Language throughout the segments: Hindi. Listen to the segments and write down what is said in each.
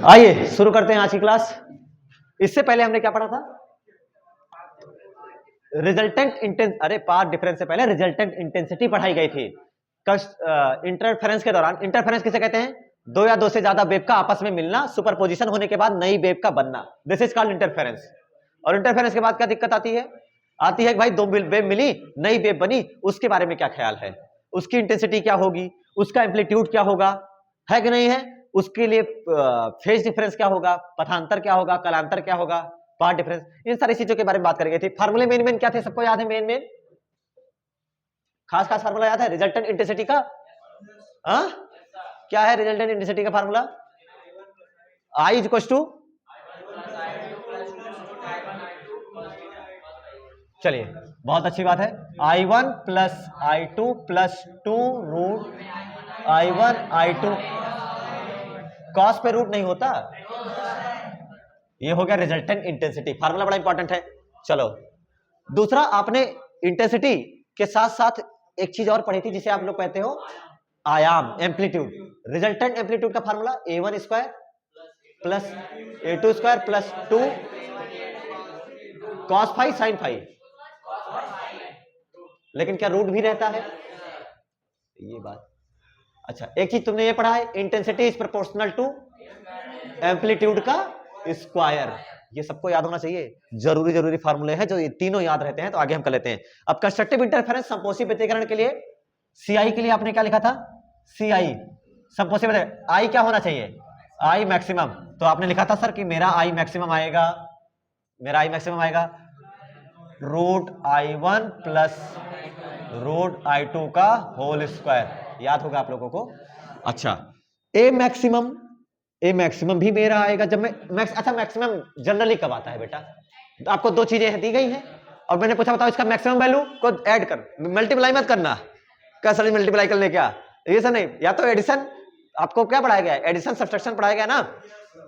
आइए शुरू करते हैं आज की क्लास। इससे पहले हमने क्या पढ़ा था? रिजल्टेंट पाथ डिफरेंस से पहले रिजल्टेंट इंटेंसिटी पढ़ाई गई थी। इंटरफेरेंस के दौरान, इंटरफेरेंस किसे कहते हैं? दो या दो से ज्यादा वेव का आपस में मिलना, सुपरपोजिशन होने के बाद नई वेव का बनना, दिस इज कॉल्ड इंटरफेरेंस। और इंटरफेरेंस के बाद क्या दिक्कत आती है? आती है कि भाई दो वेव मिली, नई वेव बनी, उसके बारे में क्या ख्याल है, उसकी इंटेंसिटी क्या होगी, उसका एम्पलीट्यूड क्या होगा, है कि नहीं है, उसके लिए फेज डिफरेंस क्या होगा, पथांतर क्या होगा, कलांतर क्या होगा, पाथ डिफरेंस, इन सारी चीजों के बारे में बात करेंगे थी। फार्मूले मेन क्या थे, सबको याद है? मेन खास फार्मूला याद है रिजल्टेंट इंटेंसिटी का? क्या है रिजल्टेंट इंटेंसिटी का फार्मूला? I इक्वल्स टू, चलिए बहुत अच्छी बात है, I1 plus I2 plus 2 root I1 I2, cos पे रूट नहीं होता, ये हो गया रिजल्टेंट इंटेंसिटी। फार्मूला बड़ा इंपॉर्टेंट है। चलो दूसरा, आपने इंटेंसिटी के साथ साथ एक चीज और पढ़ी थी जिसे आप लोग कहते हो आयाम, एम्पलीट्यूड। रिजल्टेंट एम्पलीट्यूड का formula A1 square plus A2 square plus 2 cos phi sine phi, लेकिन क्या रूट भी रहता है? ये बात अच्छा, एक चीज तुमने ये पढ़ा है, intensity is proportional to amplitude का स्क्वायर, ये सबको याद होना चाहिए। जरूरी फार्मूले हैं, जो ये तीनों याद रहते हैं तो आगे हम कर लेते हैं। अब कंस्ट्रक्टिव इंटरफेरेंस संपोषी व्यतिकरण के लिए, सीआई के लिए आपने क्या लिखा था? सीआई संपोषी आई क्या होना चाहिए? I maximum. तो आपने लिखा था सर कि मेरा आई मैक्सिमम आएगा, root I1 plus root I2 का होल स्क्वायर, याद होगा आप लोगों को। अच्छा, ए मैक्सिमम भी मेरा आएगा जब मैं मैक्सिमम जनरली कब आता है बेटा? तो आपको दो चीजें दी गई हैं और मैंने पूछा बताओ इसका मैक्सिमम वैल्यू को ऐड कर, मल्टीप्लाई मत करना, कैसे मल्टीप्लाई करने, क्या ये सब नहीं, या तो एडिशन, आपको क्या पढ़ाया गया है? एडिशन सब्ट्रैक्शन पढ़ाया गया ना,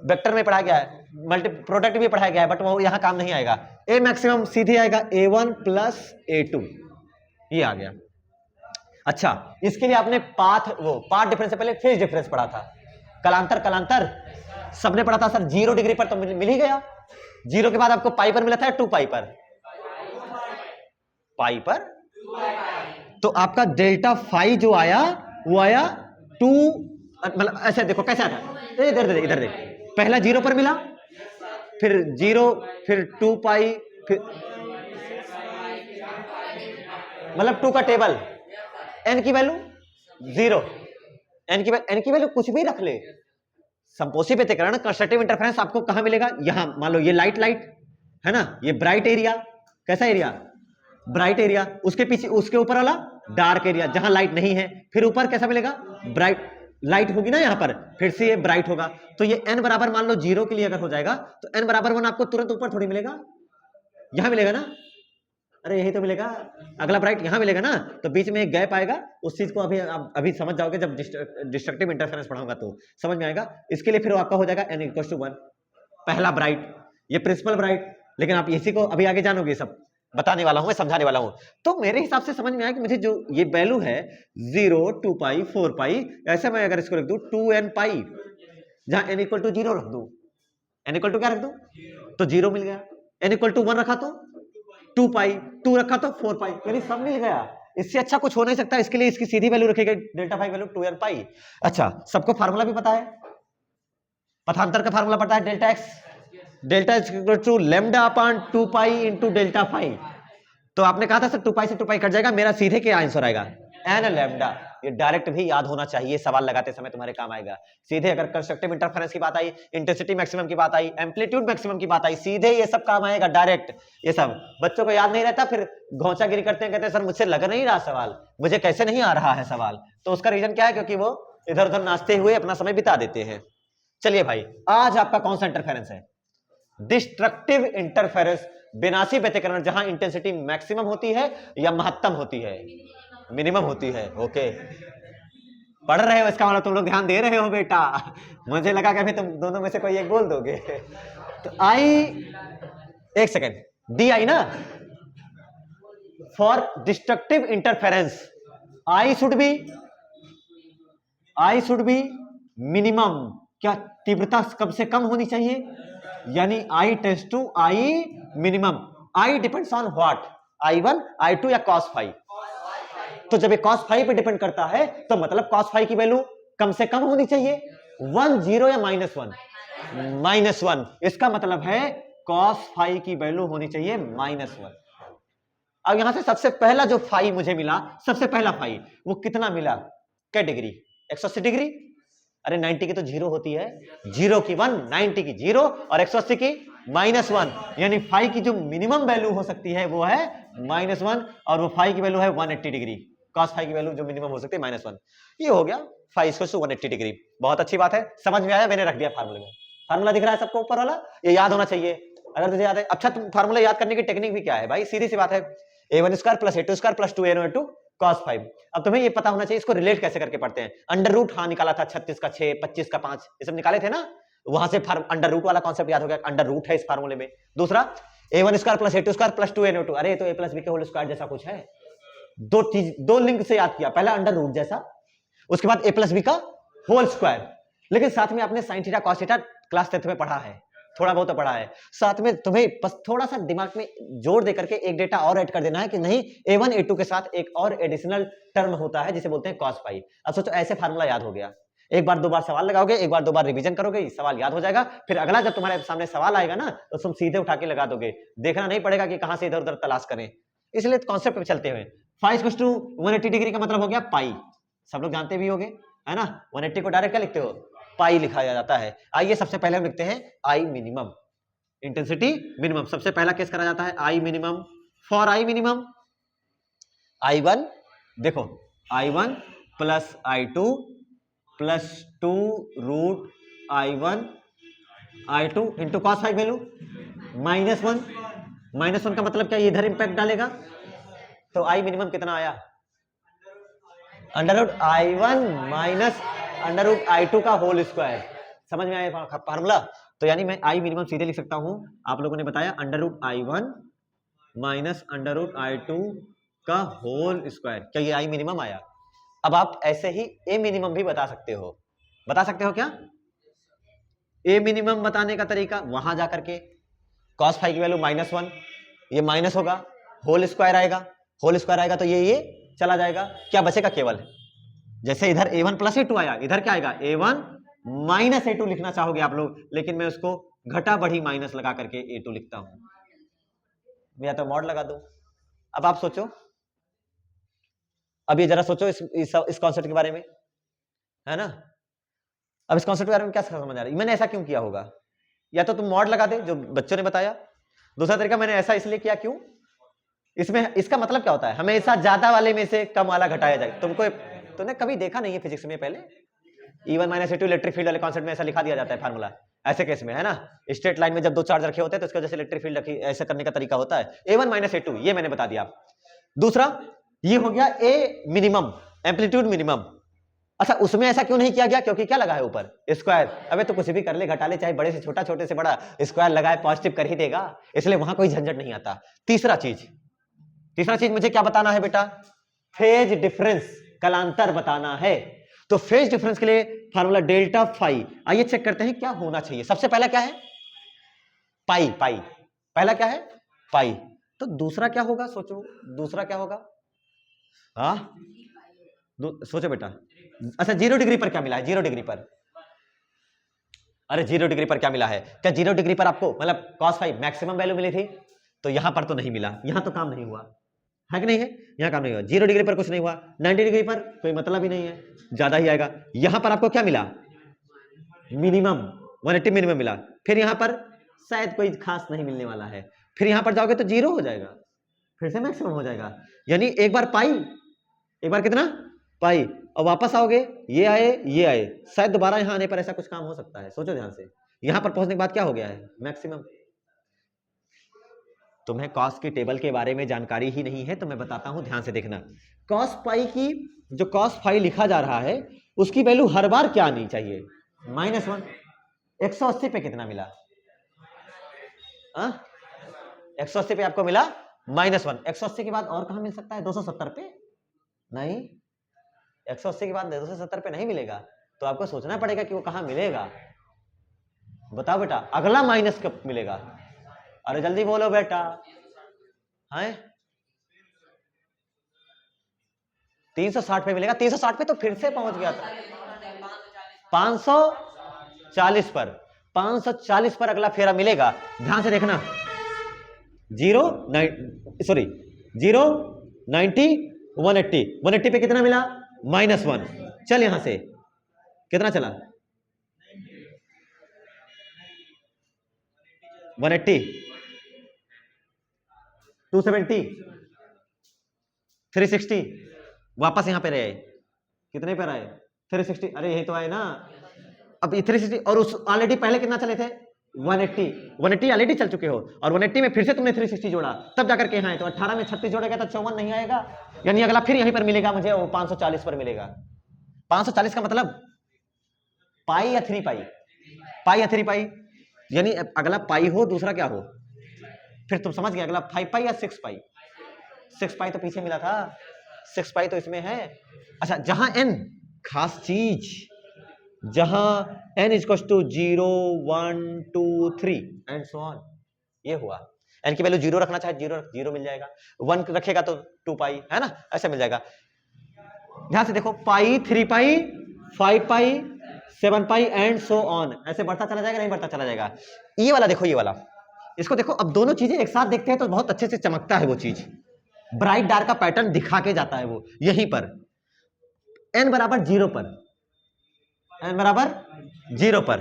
वेक्टर में पढ़ाया गया है, मल्टी प्रोडक्ट भी पढ़ाया गया है, बट वो यहां काम नहीं आएगा। ए मैक्सिमम सीधे आएगा A1 प्लस A2, ये आ गया। अच्छा, इसके लिए आपने पाथ डिफरेंस से पहले फेज डिफरेंस पढ़ा था, कलांतर सबने पढ़ा था सर। 0 डिग्री पर तो मिल ही गया, 0 के बाद आपको पाई पर मिला था, 2 पाई पर, तो आपका डेल्टा फाई जो आया वो आया 2, मतलब ऐसे देखो कैसे आता, इधर देख, पहला 0 पर मिला, फिर 0, फिर 2 पाई, फिर मतलब 2 का टेबल, n की वैल्यू 0, n की वैल्यू कुछ भी रख ले। संपोषी व्यतिकरण कंस्ट्रक्टिव इंटरफेरेंस आपको कहां मिलेगा? यहां मान लो ये लाइट है ना, ये ब्राइट एरिया, कैसा एरिया? ब्राइट एरिया, उसके पीछे उसके ऊपर वाला डार्क एरिया जहां लाइट नहीं है, फिर ऊपर कैसा मिलेगा? ब्राइट लाइट होगी ना यहां पर, फिर से ये ब्राइट होगा। तो ये n बराबर मान लो 0 के लिए अगर हो जाएगा तो n बराबर 1 आपको तुरंत ऊपर थोड़ी मिलेगा, यहां मिलेगा ना, अरे यही तो मिलेगा, अगला ब्राइट यहां मिलेगा ना, तो बीच में एक गैप आएगा, उस चीज को अभी समझ जाओगे, जब डिस्ट्रक्टिव इंटरफेरेंस पढ़ाऊंगा तो समझ में आएगा। इसके लिए फिर आपका हो जाएगा n = 1, पहला ब्राइट, ये प्रिंसिपल ब्राइट, लेकिन आप इसी को अभी आगे जानोगे, सब बताने वाला हूं मैं, समझाने वाला हूं। तो मेरे हिसाब से समझ में आया कि मुझे जो ये वैल्यू है 0, 2 पाई, 4 पाई, ऐसे मैं अगर इसको रख दूं 2n पाई, जहां n = 0 रख दूं, n = क्या रख दूं, तो 0 मिल गया, n = 1 रखा तो 2 पाई, 2 रखा तो 4 पाई, यानी सब मिल गया। इससे अच्छा कुछ हो नहीं सकता, इसके लिए इसकी सीधी वैल्यू रखी गई, डेल्टा फाई वैल्यू 2n पाई। अच्छा, सबको फार्मूला भी पता है, पथांतर का फार्मूला पता है, delta = lambda upon 2 pi into delta phi. तो आपने कहा था सर 2 पाई से 2 पाई कट जाएगा, मेरा सीधे क्या आंसर आएगा? n lambda. ये डायरेक्ट भी याद होना चाहिए, सवाल लगाते समय तुम्हारे काम आएगा। सीधे अगर कंस्ट्रक्टिव इंटरफेरेंस की बात आई, इंटेंसिटी मैक्सिमम की बात आई, एम्पलीट्यूड मैक्सिमम की बात आई, सीधे ये सब काम आएगा डायरेक्ट। ये सब बच्चों को याद नहीं रहता, फिर घोंचागिरी करते हैं, कहते हैं सर मुझसे लग नहीं रहा सवाल, मुझे कैसे नहीं आ रहा है सवाल। तो उसका रीजन क्या है? क्योंकि वो इधर उधर नाचते हुए अपना समय बिता देते हैं। चलिए भाई, आज आपका कौन सा इंटरफेरेंस है? डिस्ट्रक्टिव इंटरफेरेंस, विनाशी व्यतिकरण, जहां इंटेंसिटी मैक्सिमम होती है या महत्तम होती है? मिनिमम होती है। ओके, पढ़ रहे हो, इसका मतलब तुम लोग ध्यान दे रहे हो बेटा। मुझे लगा कि अभी तुम दोनों में से कोई एक बोल दोगे। तो आई, एक सेकेंड, डी आई ना, for destructive interference I should be minimum क्या तीव्रता कम से कम होनी चाहिए, यानी I tends to I minimum. I depends on what, I1 I2 या cos फाई। तो जब ये cos फाई पे डिपेंड करता है तो मतलब cos फाई की वैल्यू कम से कम होनी चाहिए 1 0 या -1, -1। इसका मतलब है cos फाई की वैल्यू होनी चाहिए -1। अब यहां से सबसे पहला जो फाई मुझे मिला, सबसे पहला फाई वो कितना मिला, क्या डिग्री, 180 डिग्री। अरे 90 की तो 0 होती है, 0 की 1, 90 की 0 और 180 की -1, यानी फाई की जो मिनिमम वैल्यू हो सकती है वो है -1 और वो फाई की वैल्यू है 180 डिग्री। cos फाई की वैल्यू जो मिनिमम हो सकती है -1। ये हो गया फाई इक्वल्स टू 180 डिग्री। बहुत अच्छी बात है, समझ में आया, मैंने रख दिया फार्मूले में। फार्मूला दिख रहा है सबको ऊपर वाला, ये याद होना चाहिए अगर तुझे याद है। अच्छा तुम फार्मूला याद करने की टेक्निक भी क्या है भाई, सीधी सी बात है, a1 square plus a2 square plus 2a a2 cos 5। अब तुम्हें ये पता होना चाहिए इसको रिलेट कैसे करके पढ़ते हैं। अंडर रूट हाँ निकाला था, 36 का 6, 25 का 5, ये सब निकाले थे ना, वहां से अंडर रूट वाला कॉन्सेप्ट याद हो गया, अंडर रूट है इस फार्मूले में। दूसरा a1 square plus a2 square plus 2a2, अरे तो a प्लस b के होल स्क्वायर जैसा कुछ है। दो चीज, दो लिंक से याद किया, पहला अंडर रूट जैसा, उसके बाद a प्लस b का होल स्क्वायर। लेकिन साथ में आपने sine theta cos theta class 10th में पढ़ा है, थोड़ा बहुत पढ़ा है। साथ में तुम्हें बस थोड़ा सा दिमाग में जोर देकर के एक डेटा और ऐड कर देना है कि नहीं a1 a2 के साथ एक और एडिशनल टर्म होता है जिसे बोलते हैं cos फाई। अब सोचो ऐसे फार्मूला याद हो गया, एक बार दो बार सवाल लगाओगे, एक बार दो बार रिवीजन करोगे, सवाल याद हो जाएगा। फिर अगला जब तुम्हारे सामने सवाल आएगा ना तो तुम सीधे उठा के लगा दोगे, देखना नहीं पड़ेगा कि कहां से इधर उधर तलाश करें। इसलिए कॉन्सेप्ट पे चलते हुए फाई इक्वल्स टू 180 डिग्री का मतलब हो गया पाई, सब लोग जानते भी होंगे है ना। 180 को डायरेक्ट क्या लिखते हो, पाई लिखा जाता है। आइए सबसे पहले हम लिखते हैं आई मिनिमम, इंटेंसिटी मिनिमम। सबसे पहला केस करा जाता है I minimum. For I minimum I1 देखो I1 plus I2 plus 2 root I1 I2 into cos phi value -1। -1 का मतलब क्या, इधर इंपैक्ट डालेगा, तो आई मिनिमम कितना आया, under root I1 minus under root I2 का होल स्क्वायर। समझ में आया फार्मूला। तो यानी मैं आई मिनिमम सीधे लिख सकता हूं, आप लोगों ने बताया under root I1 minus under root I2 का होल स्क्वायर। क्या ये आई मिनिमम आया। अब आप ऐसे ही ए मिनिमम भी बता सकते हो, बता सकते हो क्या। ए मिनिमम बताने का तरीका, वहां जाकर के cos फाई की वैल्यू -1, ये माइनस होगा, होल स्क्वायर आएगा, होल स्क्वायर आएगा तो ये चला जाएगा, क्या बचेगा केवल, जैसे इधर a1 प्लस a2 आया, इधर क्या आएगा a1 माइनस a2 लिखना चाहोगे आप लोग, लेकिन मैं उसको घटा बढ़ी माइनस लगा करके a2 लिखता हूं, या तो मॉड लगा दूं। अब आप सोचो, अब ये जरा सोचो इस कॉन्सेप्ट के बारे में, है ना। अब इस कॉन्सेप्ट के बारे में क्या समझ आ रही है, मैंने ऐसा क्यों किया होगा, या तो तुम मॉड लगा दे जो बच्चों ने बताया। दूसरा तरीका मैंने ऐसा इसलिए किया, क्यों, इसमें इसका मतलब क्या होता है, हमेशा ज्यादा वाले में से कम वाला घटाया जाए। तुमने कभी देखा नहीं है फिजिक्स में, पहले E1 minus A2 electric field वाले कॉन्सेप्ट में ऐसा लिखा दिया जाता है फार्मूला, ऐसे केस में है ना, स्ट्रेट लाइन में जब दो चार्ज रखे होते हैं तो इसका जैसे इलेक्ट्रिक फील्ड रखी, ऐसे करने का तरीका होता है A1 माइनस A2, ये मैंने बता दिया। दूसरा ये हो गया ए मिनिमम, एम्पलीट्यूड मिनिमम। अच्छा उसमें ऐसा क्यों नहीं किया गया, क्योंकि क्या लगा है ऊपर स्क्वायर, अबे तो कुछ भी कर ले, घटा ले, चाहे बड़े से छोटा छोटे से बड़ा स्क्वायर लगाए पॉजिटिव कर ही देगा, इसलिए वहां कोई झंझट नहीं आता। तीसरा चीज मुझे क्या बताना है बेटा, फेज डिफरेंस, कलांतर बताना है। तो फेज डिफरेंस के लिए फार्मूला डेल्टा फाई, आइए चेक करते हैं क्या होना चाहिए। सबसे पहला क्या है, पाई, पहला क्या है पाई, तो दूसरा क्या होगा, सोचो दूसरा क्या होगा, हाँ सोचो बेटा। अच्छा 0 डिग्री पर क्या मिला है, 0 डिग्री पर, अरे 0 डिग्री पर क्या मिला है, क्या 0 डिग्री पर आपको मतलब cos फाई मैक्सिमम वैल्यू मिली थी, तो यहां पर तो नहीं मिला, यहां तो काम नहीं हुआ है कि नहीं है, यहां काम नहीं हुआ। 0 डिग्री पर कुछ नहीं हुआ, 90 डिग्री पर कोई मतलब ही नहीं है, ज्यादा ही आएगा। यहां पर आपको क्या मिला, मिनिमम 180 मिनिमम मिला, फिर यहां पर शायद कोई खास नहीं मिलने वाला है, फिर यहां पर जाओगे तो 0 हो जाएगा, फिर से मैक्सिमम हो जाएगा, यानी एक बार पाई, एक बार कितना पाई, और वापस आओगे ये आए, शायद दोबारा यहां आने पर ऐसा कुछ काम हो सकता है। सोचो ध्यान से, यहां पर पहुंचने के बाद क्या हो गया है, मैक्सिमम। तुम्हें कॉस की टेबल के बारे में जानकारी ही नहीं है तो मैं बताता हूं, ध्यान से देखना। कॉस पाई की जो कॉस फाई लिखा जा रहा है उसकी वैल्यू हर बार क्या आनी चाहिए, -1। 180 पे कितना मिला, 180 पे आपको मिला -1। 180 के बाद और कहां मिल सकता है, 270 पे नहीं, 180 के बाद 270 पे नहीं मिलेगा, तो आपको सोचना पड़ेगा कि वो कहां मिलेगा। बताओ बेटा, अगला माइनस कब मिलेगा? अरे जल्दी बोलो बेटा, है 360 पे मिलेगा। 360 पे तो फिर से पहुंच गया था 540 पर। 540 पर अगला फेरा मिलेगा, ध्यान से देखना। 0 90 180, 180 पे कितना मिला? -1। चल यहां से कितना चला? 180, 270, 360, वापस यहां पे रहे, कितने पर आए? 360। अरे यही तो आए ना। अब 360 और उस ऑलरेडी पहले कितना चले थे? 180। 180 ऑलरेडी चल चुके हो, और 180 में फिर से तुमने 360 जोड़ा, तब जाकर के यहाँ है। तो 18 में 36 जोड़ेगा तो 54 नहीं आएगा, यानी अगला फिर यहीं पर मिलेगा मुझे, वो 540 पर मिलेगा। 540 का मतलब पाई या 3 पाई? पाई या 3 पाई, यानी अगला पाई हो, दूसरा क्या हो? फिर तुम समझ गए, अगला 5 पाई या 6 पाई? 6 पाई तो पीछे मिला था, 6 पाई तो इसमें है। अच्छा, जहां n खास चीज, जहां n equal to 0 1 2 3 and so on, ये हुआ। n की वैल्यू 0 रखना चाहे 0 मिल जाएगा, 1 रखेगा तो 2 पाई, है ना, ऐसा मिल जाएगा। ध्यान से देखो, पाई, 3 पाई, 5 पाई, 7 पाई एंड सो ऑन, ऐसे बढ़ता चला जाएगा, नहीं बढ़ता चला जाएगा। ये वाला देखो, ये वाला, इसको देखो। अब दोनों चीजें एक साथ देखते हैं तो बहुत अच्छे से चमकता है वो चीज, ब्राइट डार्क का पैटर्न दिखा के जाता है वो। यहीं पर n बराबर 0 पर, n बराबर 0 पर,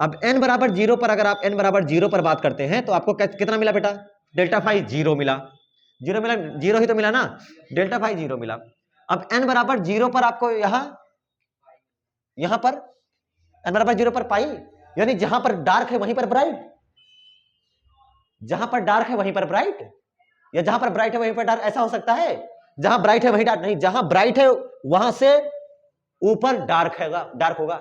अब n बराबर 0 पर, अगर आप n बराबर 0 पर बात करते हैं तो आपको कितना मिला बेटा? डेल्टा फाई 0 मिला। 0 मिला, 0 ही तो मिला ना, डेल्टा फाई 0 मिला। अब n बराबर 0 पर आपको यहां पर n बराबर 0 पर पाई, यानी जहां पर डार्क है वहीं पर ब्राइट, जहां पर डार्क है वहीं पर ब्राइट, या जहां पर ब्राइट है वहीं पर डार्क, ऐसा हो सकता है? जहां ब्राइट है वहीं डार्क नहीं, जहां ब्राइट है वहां से ऊपर डार्क होगा,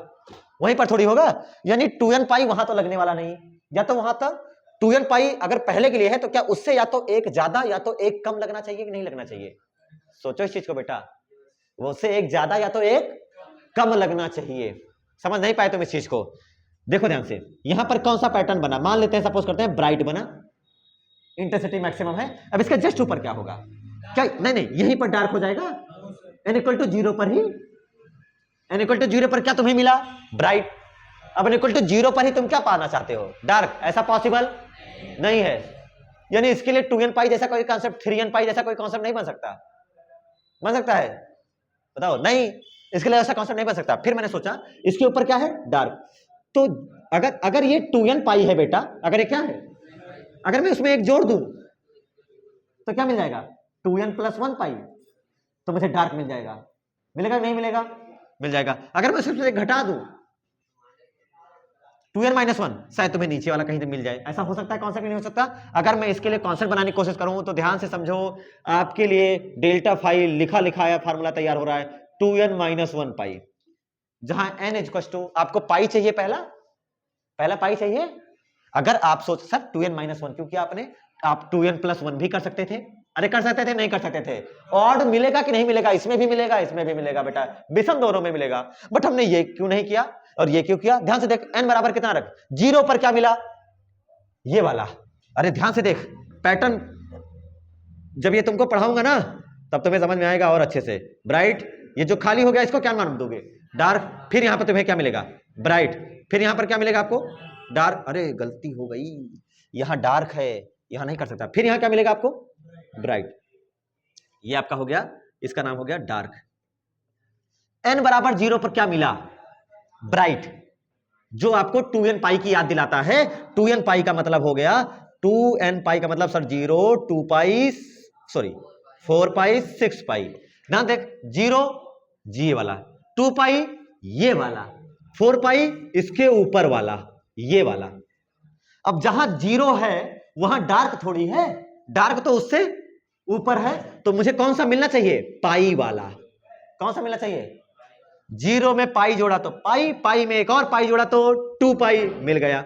वहीं पर थोड़ी होगा। यानी 2n पाई वहां तो लगने वाला नहीं, या तो वहां तक 2n पाई अगर पहले के लिए है तो क्या उससे या तो एक ज्यादा या तो एक कम लगना चाहिए कि नहीं लगना चाहिए? सोचो इस चीज को बेटा, वो उससे एक ज्यादा या तो एक कम लगना चाहिए। समझ नहीं पाए तुम इस चीज को? देखो ध्यान से, यहां पर कौन सा पैटर्न बना, मान लेते हैं, सपोज करते हैं ब्राइट बना, इंटेंसिटी मैक्सिमम है। अब इसके जस्ट ऊपर क्या होगा? क्या नहीं, यहीं पर डार्क हो जाएगा, n इक्वल टू 0 पर ही, n इक्वल टू 0 पर क्या तुम्हें मिला? ब्राइट। अब n इक्वल टू 0 पर ही तुम क्या पाना चाहते हो? डार्क। ऐसा पॉसिबल नहीं है, यानी इसके लिए 2n पाई जैसा कोई कॉन्सेप्ट, 3n पाई जैसा कोई कॉन्सेप्ट नहीं बन सकता। बन सकता है? बताओ। नहीं, इसके लिए ऐसा कॉन्सेप्ट नहीं बन सकता। फिर मैंने सोचा इसके ऊपर क्या है? डार्क। तो अगर ये 2n पाई है बेटा, अगर ये क्या है, अगर मैं उसमें एक जोड़ दूं तो क्या मिल जाएगा? 2n प्लस 1 पाई, तो मुझे डार्क मिल जाएगा। मिलेगा नहीं मिलेगा? मिल जाएगा। अगर मैं उसमें एक घटा दूं 2n माइनस 1, शायद तुम्हें नीचे वाला कहीं तो मिल जाए। ऐसा हो सकता है? कॉन्सेप्ट नहीं हो सकता। अगर मैं इसके लिए कॉन्सेप्ट बनाने की कोशिश करूं तो ध्यान से समझो, आपके लिए डेल्टा फाई लिखा लिखाया फार्मूला तैयार हो रहा है, 2n माइनस 1 पाई, जहां n इक्वल टू, आपको पाई चाहिए, पहला पाई चाहिए। अगर आप सोच सर 2n माइनस 1 क्यों किया आपने? आप 2n प्लस 1 भी कर सकते थे। अरे कर सकते थे, नहीं कर सकते थे? ऑड मिलेगा कि नहीं मिलेगा? इसमें भी मिलेगा, इसमें भी मिलेगा बेटा, विषम दोनों में मिलेगा। बट हमने ये क्यों नहीं किया और ये क्यों किया? ध्यान से देख, n बराबर कितना रख, 0 पर क्या मिला? ये वाला। अरे ध्यान से देख पैटर्न, जब ये तुमको पढ़ाऊंगा ना तब तुम्हें समझ में आएगा और अच्छे से। ब्राइट, ये जो खाली हो गया इसको क्या नाम दोगे? डार्क। फिर यहां पर तुम्हें क्या मिलेगा? ब्राइट। फिर यहां पर क्या मिलेगा आपको? डार्क। अरे गलती हो गई, यहां डार्क है, यहां नहीं कर सकता। फिर यहां क्या मिलेगा आपको? ब्राइट। ये आपका हो गया, इसका नाम हो गया डार्क। n बराबर 0 पर क्या मिला? ब्राइट, जो आपको 2n पाई की याद दिलाता है। 2n पाई का मतलब हो गया, 2n पाई का मतलब सर 0 2 पाई, सॉरी 4 पाई 6 पाई। ध्यान देख, 0 ये वाला, 2 पाई ये वाला, 4 पाई इसके ऊपर वाला, ये वाला। अब जहां 0 है वहां डार्क थोड़ी है, डार्क तो उससे ऊपर है, तो मुझे कौन सा मिलना चाहिए? पाई वाला। कौन सा मिलना चाहिए? 0 में पाई जोड़ा तो पाई, पाई में एक और पाई जोड़ा तो 2 पाई मिल गया,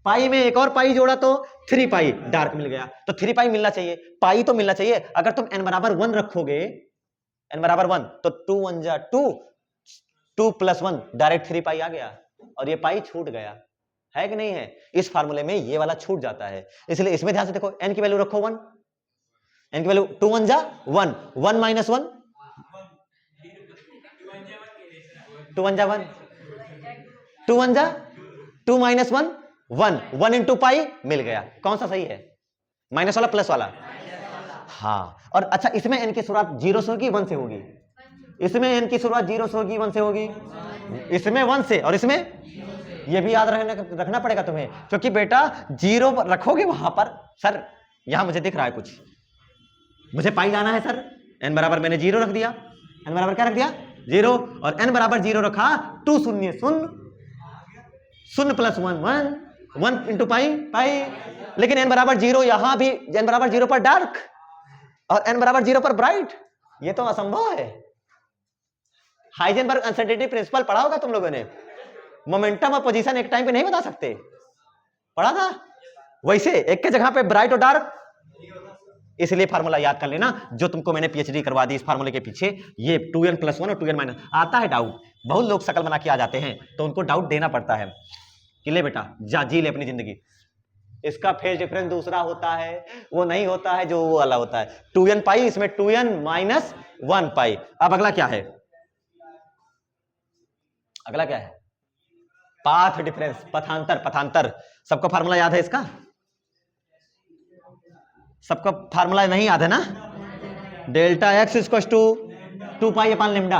पाई में एक और पाई जोड़ा तो 3 पाई, डार्क मिल गया। तो 3 पाई मिलना चाहिए, पाई तो मिलना चाहिए। अगर तुम n बराबर 1 रखोगे, n बराबर 1, तो 2 1 जा 2, 2 प्लस 1 डायरेक्ट 3 पाई आ गया, और ये पाई छूट गया। है कि नहीं है? इस फार्मूले में ये वाला छूट जाता है, इसलिए इसमें ध्यान से देखो, n की वैल्यू रखो 1, n की वैल्यू 2 1 जा 1, 1 माइनस 1, 2 1 जा 1, 2 1 जा 2 माइनस 1 1, 1 इंटू पाई मिल गया। कौन सा सही है, माइनस वाला प्लस वाला? हाँ। और अच्छा, इसमें n की शुरुआत 0 से होगी 1 से होगी? इसमें n की शुरुआत 0 से होगी 1 से होगी? इसमें 1 से, और इसमें ये भी याद रखना पड़ेगा तुम्हें, क्योंकि बेटा 0 रखोगे वहां पर, सर यहां मुझे दिख रहा है कुछ, मुझे पाई लाना है सर, n बराबर मैंने 0 रख दिया, n बराबर क्या रख दिया 0, और n बराबर 0 रखा, 2 शून्य 0, 0 प्लस 1 1, 1 इंटू पाई पाई। लेकिन n बराबर 0 यहां भी, n बराबर 0 पर डार्क और n बराबर 0 पर ब्राइट, ये तो असंभव है। हाइजेनबर्ग अनसर्टेनिटी प्रिंसिपल पढ़ा होगा तुम लोगों ने, मोमेंटम और पोजीशन एक टाइम पे नहीं बता सकते, पढ़ा था? वैसे एक के जगह पे ब्राइट और डार्क, इसलिए फार्मूला याद कर लेना जो तुमको मैंने पीएचडी करवा दी इस फार्मूले के पीछे। ये 2n + 1 और 2n माइनस, आता है डाउट, बहुत लोग शकल बना के आ जाते हैं तो उनको डाउट देना पड़ता है कि ले बेटा जा जी ले अपनी जिंदगी, इसका फेज डिफरेंस दूसरा होता है, वो नहीं होता है जो वो वाला होता है 2n पाई, इसमें 2n माइनस 1 पाई। अब अगला क्या है, अगला क्या है, पाथ डिफरेंस, पथांतर, पथांतर। सबको फार्मूला याद है इसका? सबको फार्मूला नहीं याद है ना? Delta x equal to 2 pi upon lambda,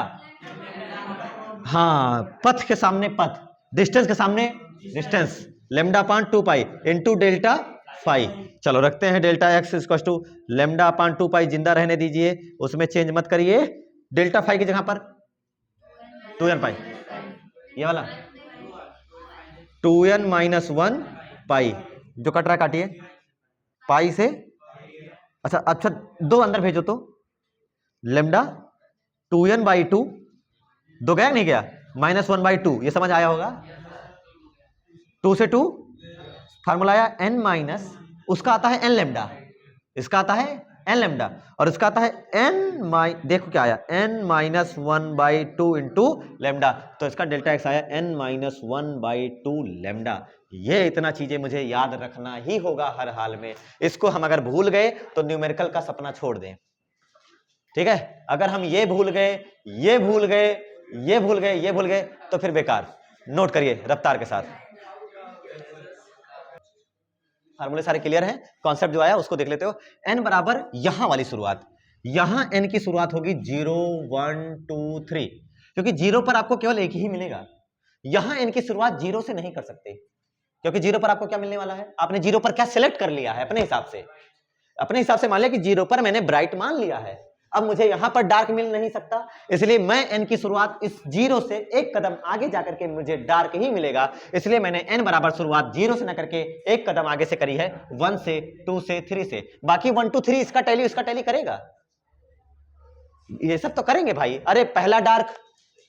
हाँ, पथ के सामने पथ, डिस्टेंस के सामने distance, lambda upon 2 pi into delta phi. चलो रखते हैं delta x equal to lambda upon 2 pi, जिंदा रहने दीजिए, उसमें चेंज मत करिए, डेल्टा फाई की जगह पर 2n पाई, ये वाला 2n माइनस 1 पाई, जो कट रहा काटिए पाई से, अच्छा 2 अंदर भेजो तो लेमडा 2n बाई 2, 2 गया नहीं गया, माइनस 1 बाई 2, ये समझ आया होगा? 2 से 2 फार्मूला आया n माइनस, उसका आता है n लेमडा, इसका आता है n लेमडा, और इसका आता है n देखो क्या आया, n minus 1 by 2 into lambda, तो इसका डेल्टा x आया n माइनस 1 बाई 2 लेमडा। ये इतना चीजें मुझे याद रखना ही होगा हर हाल में, इसको हम अगर भूल गए तो न्यूमेरिकल का सपना छोड़ दें, ठीक है? अगर हम ये भूल गए, ये भूल गए, ये भूल गए, ये भूल गए, तो फिर बेकार। नोट करिए रफ्तार के साथ, फार्मूले सारे क्लियर हैं, कॉन्सेप्ट जो आया उसको देख लेते हो। n बराबर यहां वाली शुरुआत, यहां n की शुरुआत होगी 0 1 2 3, क्योंकि 0 पर आपको केवल एक ही मिलेगा, यहां n की शुरुआत 0 से नहीं कर सकते, क्योंकि 0 पर आपको क्या मिलने वाला है, आपने 0 पर क्या सिलेक्ट कर लिया है अपने हिसाब से, अपने हिसाब से मान लिया कि 0 पर मैंने ब्राइट मान लिया है, अब मुझे यहां पर डार्क मिल नहीं सकता, इसलिए मैं n की शुरुआत इस 0 से एक कदम आगे जाकर के मुझे डार्क ही मिलेगा, इसलिए मैंने n बराबर शुरुआत 0 से ना करके एक कदम आगे से करी है, 1 से 2 से 3 से, बाकी 1 2 3 इसका टैली करेगा, ये सब तो करेंगे भाई। अरे पहला डार्क,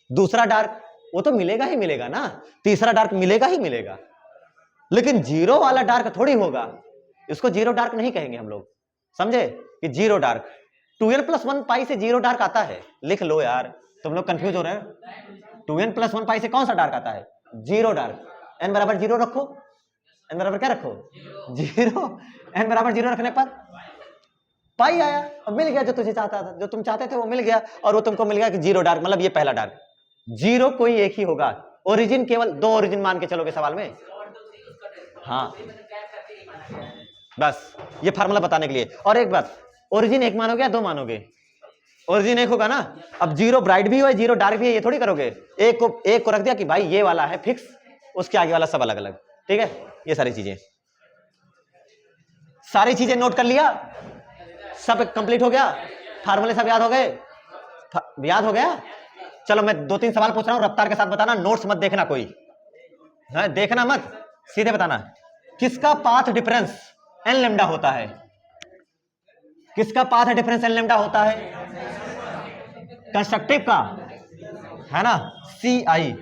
दूसरा डार्क, वो तो मिलेगा ही मिलेगा ना, तीसरा डार्क मिलेगा ही मिलेगा, लेकिन 0 वाला डार्क थोड़ी होगा, इसको 0 डार्क नहीं कहेंगे हम लोग, समझे? कि 0 डार्क, 2n + 1 पाई से 0 डार्क आता है, लिख लो यार, तुम लोग कंफ्यूज हो रहे हो, 2n + 1 पाई से कौन सा डार्क आता है? 0 डार्क। n बराबर 0 रखो, n बराबर क्या रखो 0, n बराबर 0 रखने पर पाई आया, अब मिल गया जो तुझे चाहता था, जो तुम चाहते थे वो मिल गया, और वो तुमको मिल गया कि 0 डार्क, मतलब ये पहला डार्क, 0 कोई एक ही होगा, ओरिजिन केवल 2 ओरिजिन मान के चलोगे सवाल में, हाँ बस ये फार्मूला बताने के लिए। और एक बात, ओरिजिन एक मानोगे या 2 मानोगे? ओरिजिन एक होगा ना, अब 0 ब्राइट भी हो 0 डार्क भी है, ये थोड़ी करोगे, एक को रख दिया कि भाई ये वाला है फिक्स, उसके आगे वाला सब अलग अलग, ठीक है? ये सारी चीजें नोट कर लिया, सब कंप्लीट हो गया, फार्मूले सब याद हो गए, याद हो गया? चलो मैं 2-3 सवाल पूछ रहा हूं, रफ्तार के साथ बताना, नोट्स मत देखना कोई, है देखना मत, सीधे बताना। किसका पाथ डिफरेंस n लेमडा होता है? किसका पाथ डिफरेंस n लेमडा होता है? कंस्ट्रक्टिव का, है ना, CI।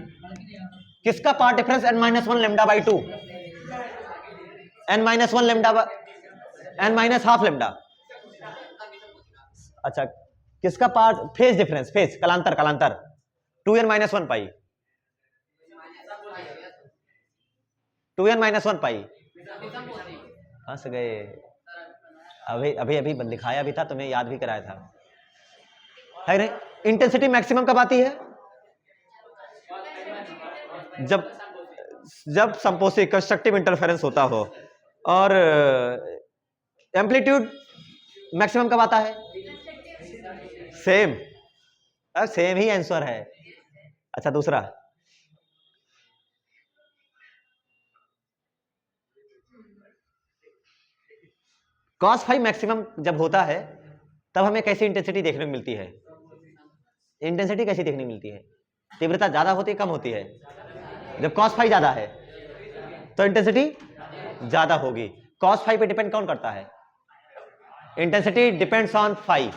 किसका path difference n-1 lambda by 2? n-1 lambda, n-½ lambda. अच्छा, किसका पार्ट फेज डिफरेंस, फेज कलांतर 2n - 1 पाई, 2n-1 पाई। फंस गए। अभी अभी अभी लिखाया भी था, तुम्हें याद भी कराया था, है नहीं? इंटेंसिटी मैक्सिमम कब आती है? जब संपोसिक कंस्ट्रक्टिव इंटरफेरेंस होता हो। और एम्पलीट्यूड मैक्सिमम कब आता है? सेम, सेम ही आंसर है। अच्छा दूसरा, cos फाइव मैक्सिमम जब होता है तब हमें कैसी इंटेंसिटी देखने को मिलती है? इंटेंसिटी कैसी देखने मिलती है? तीव्रता ज्यादा होती है कम होती है? जब cos फाइव ज्यादा है तो इंटेंसिटी ज्यादा होगी। cos फाइव पे डिपेंड कौन करता है? Intensity depends on five.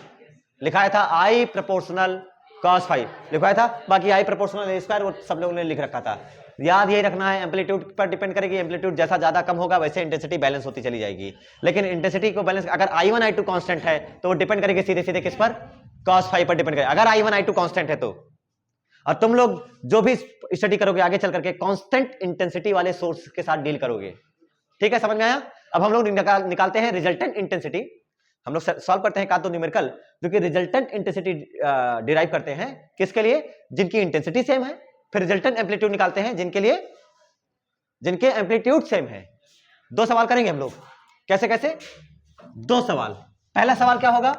लिखाया था I प्रोपोर्शनल cos फाइव लिखाया था, बाकी I प्रोपोर्शनल a स्क्वायर वो सब लोगों ने लिख रखा था। याद यही रखना है, एम्पलीट्यूड पर डिपेंड करेगी। एम्पलीट्यूड जैसा ज्यादा कम होगा वैसे इंटेंसिटी बैलेंस होती चली जाएगी। लेकिन इंटेंसिटी को बैलेंस, अगर I1 I2 कांस्टेंट है तो वो डिपेंड करेगी सीधे सीधे किस पर? cos फाइव पर डिपेंड करेगा, अगर I1 I2 कांस्टेंट है तो। और तुम लोग जो भी स्टडी करोगे आगे चल करके कांस्टेंट इंटेंसिटी वाले सोर्स के साथ डील करोगे। ठीक है, समझ में आया? अब हम लोग निकालते हैं रिजल्टेंट इंटेंसिटी। हम लोग सॉल्व करते हैं का तो न्यूमेरिकल जो कि रिजल्टेंट इंटेंसिटी डिराइव करते हैं किसके लिए? जिनकी इंटेंसिटी सेम है। फिर रिजल्टेंट एम्पलीट्यूड निकालते हैं जिनके एम्पलीट्यूड सेम है। दो सवाल करेंगे हम लोग। कैसे कैसे? दो सवाल। पहला सवाल क्या होगा?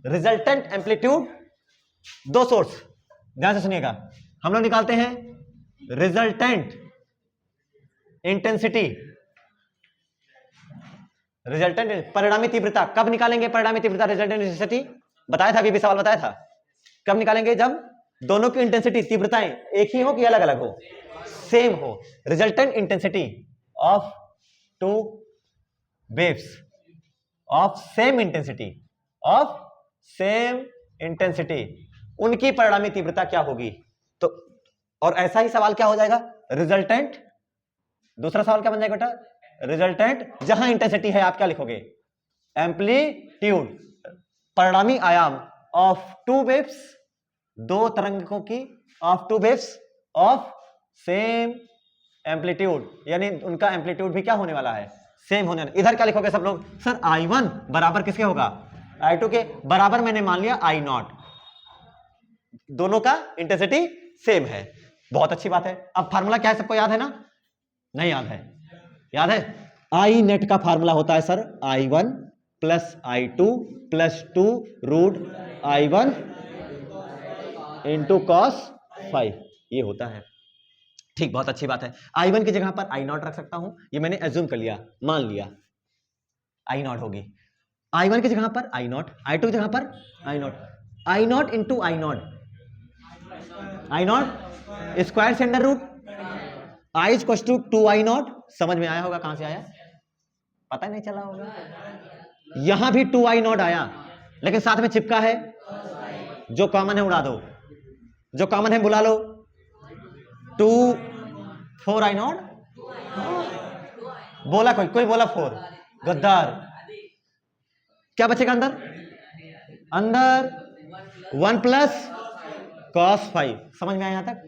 रिजल्टेंट एम्पलीट्यूड, दो सोर्स, ध्यान से सुनिएगा। हम लोग निकालते हैं रिजल्टेंट इंटेंसिटी, रिजल्टेंट परिणामी तीव्रता। कब निकालेंगे परिणामी तीव्रता रिजल्टेंट इंटेंसिटी? बताया था, अभी भी सवाल बताया था। कब निकालेंगे? जब दोनों की इंटेंसिटी तीव्रताएं एक ही हो कि अलग अलग हो? सेम हो। Resultant intensity of two waves of same intensity, उनकी परिणामी तीव्रता क्या होगी? तो और ऐसा ही सवाल क्या हो जाएगा? रिजल्टेंट, दूसरा सवाल क्या बन जाएगा बेटा? रिजल्टेंट, जहां इंटेंसिटी है आप क्या लिखोगे? एम्पलीट्यूड, परिणामी आयाम ऑफ टू वेव्स, दो तरंगों की, of two waves of same amplitude, यानी उनका एम्पलीट्यूड भी क्या होने वाला है? सेम होने वाला। इधर क्या लिखोगे सब लोग? सर I1 बराबर किसके होगा? I2 के बराबर मैंने मान लिया I0, दोनों का इंटेंसिटी सेम है। बहुत अच्छी बात है। अब फार्मूला क्या है सबको याद है ना? नहीं याद है? याद है? आई नेट का फार्मूला होता है sir I1 plus I2 plus 2 root I1 into cos phi, ये होता है। ठीक, बहुत अच्छी बात है। I1 की जगह पर I0 रख सकता हूं, ये मैंने एज्यूम कर लिया, मान लिया I0 होगी। I1 की जगह पर I0, I2 की जगह पर I0 इंटू I0 स्क्वायर से under root I equal to 2I0। समझ में आया होगा? कहां से आया पता नहीं चला होगा। यहां भी 2I0 आया, लेकिन साथ में चिपका है, जो कॉमन है उड़ा दो, जो कॉमन है बुला लो। 2 4I0 बोला, कोई बोला 4, गद्दार। क्या बचेगा अंदर 1 प्लस cos फाइव। समझ में आया यहां तक?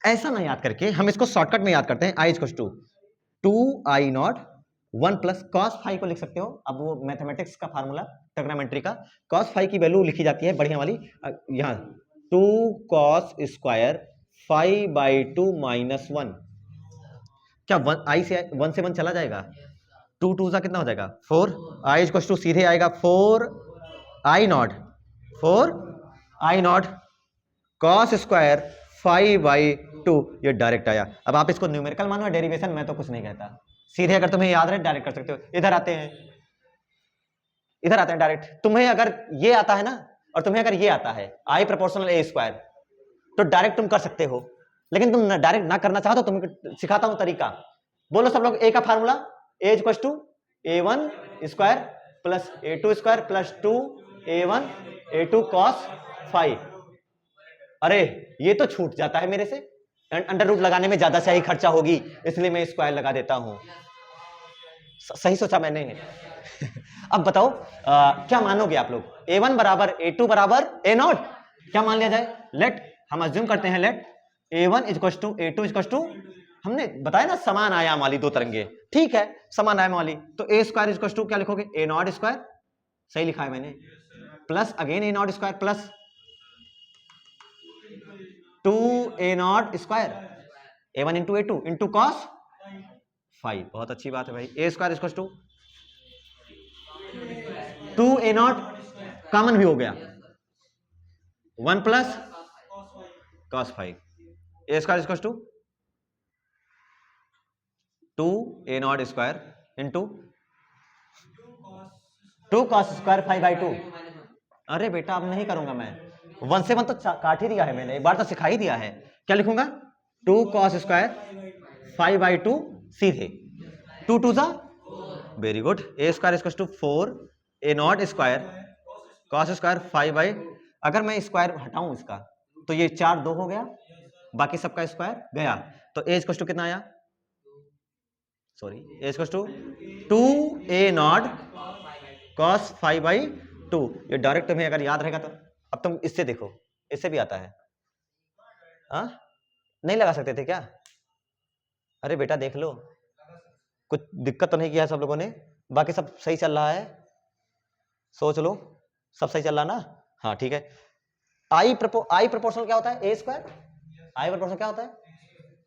ऐसा ना याद करके हम इसको शॉर्टकट में याद करते हैं। I equal to 2I0 1 plus cos phi को लिख सकते हो। अब वो मैथमेटिक्स का फार्मूला, ट्रिग्नोमेट्री का, cos फाइव की वैल्यू लिखी जाती है बढ़िया वाली, यहां 2 cos स्क्वायर 5/2 माइनस 1। क्या 1 से 1 चला जाएगा? 2 2 कितना हो जाएगा? 4। I इक्वल टू सीधे आएगा 4I0 cos स्क्वायर 5/2, ये डायरेक्ट आया। अब आप इसको न्यूमेरिकल मानो या डेरिवेशन, मैं तो कुछ नहीं कहता। सीधे अगर तुम्हें याद रहे डायरेक्ट कर सकते हो। इधर आते हैं डायरेक्ट। तुम्हें अगर ये आता है ना, और तुम्हें अगर ये आता है I प्रोपोर्शनल a स्क्वायर, तो डायरेक्ट तुम कर सकते हो। लेकिन तुम डायरेक्ट ना करना चाहो तो तुम्हें सिखाता हूं तरीका। बोलो सब लोग, a का formula a equal to a1 square plus a2 square plus 2a1 a2 cos 5। अरे ये तो छूट जाता है मेरे से, अंडर रूट लगाने में ज्यादा सही खर्चा होगी, इसलिए मैं स्क्वायर लगा देता हूं। सही सोचा मैंने। अब बताओ क्या मानोगे आप लोग? a1 बराबर a2 बराबर a0, क्या मान लिया जाए? लेट हम अज्यूम करते हैं, let a1 equal to a2 equal to हमने बताया ना समान आयाम वाली दो तरंगे, ठीक है, समान आयाम वाली, तो ए स्क्वायर इक्वल टू क्या लिखोगे, ए नॉट स्क्वायर, सही लिखा है मैंने, plus again A naught square plus 2 A naught square, a1 into a2 into cos 5, बहुत अच्छी बात है भाई। A square equal to 2 A naught, common भी हो गया, 1 plus cos 5, A square equal to 2 A naught square into 2 cos square 5/2। अरे बेटा अब नहीं करूंगा मैं, 1 से 1 तो काट ही दिया है मैंने, एक बार तो सिखा ही दिया है। क्या लिखूंगा, 2 कॉस स्क्वायर 5/2 सीधे, 2 2 जा, very good, A square equal to 4 A naught square cos square 5/, अगर मैं स्क्वायर हटाऊं इसका तो ये 4 2 हो गया, बाकी सबका स्क्वायर गया, तो ए इक्वल टू कितना आया, sorry, A equal to 2 A naught cos 5/2। ये डायरेक्ट तुम्हें अगर याद रहेगा तो, अब तुम इससे देखो, इससे भी आता है, हाँ नहीं लगा सकते थे क्या, अरे बेटा देख लो, कुछ दिक्कत तो नहीं किया है सब लोगों ने, बाकी सब सही चल रहा है, सोच लो सब सही चल रहा ना, हाँ ठीक है। आई प्रोपोर्शनल क्या होता है, ए स्क्वायर, आई प्रोपोर्शनल क्या होता है,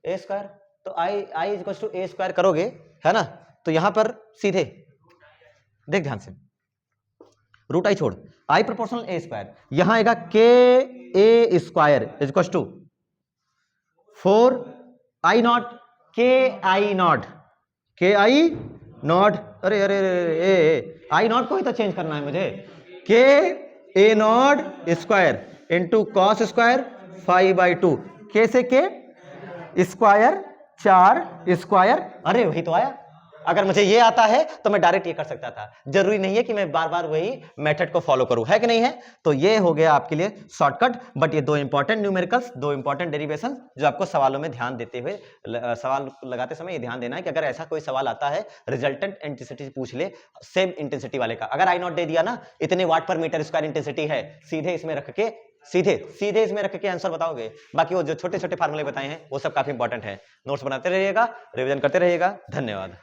ए स्क्वायर, तो I equal to A square करोगे, है ना, तो यहां पर सीधे देख ध्यान से, रूट आई छोड़, आई प्रोपोर्शनल ए स्क्वायर, यहां आएगा K A square equal to 4 I naught K I naught, K I not, अरे अरे ए आई नॉट को ही तो चेंज करना है मुझे, K A naught square into cos square 5/2, के से के स्क्वायर 4 स्क्वायर, अरे वही तो आया। अगर मुझे ये आता है तो मैं डायरेक्ट ये कर सकता था, जरूरी नहीं है कि मैं बार बार वही मेथड को फॉलो करूं, है कि नहीं है। तो ये हो गया आपके लिए शॉर्टकट, बट ये दो इंपॉर्टेंट न्यूमेरिकल्स, दो इंपॉर्टेंट डेरिवेशन जो आपको सवालों में ध्यान देते हुए, सवाल लगाते समय ये ध्यान देना है कि अगर ऐसा कोई सवाल आता है, रिजल्टेंट इंटेंसिटी पूछ ले सेम इंटेंसिटी वाले का, अगर आई नॉट दे दिया ना, इतने वाट पर मीटर स्क्वायर इंटेंसिटी है, सीधे इसमें रख के सीधे इसमें रख के आंसर बताओगे। बाकी वो जो छोटे छोटे फार्मूले बताए हैं वो सब काफी इंपॉर्टेंट है। नोट्स बनाते रहिएगा, रिवीजन करते रहिएगा। धन्यवाद।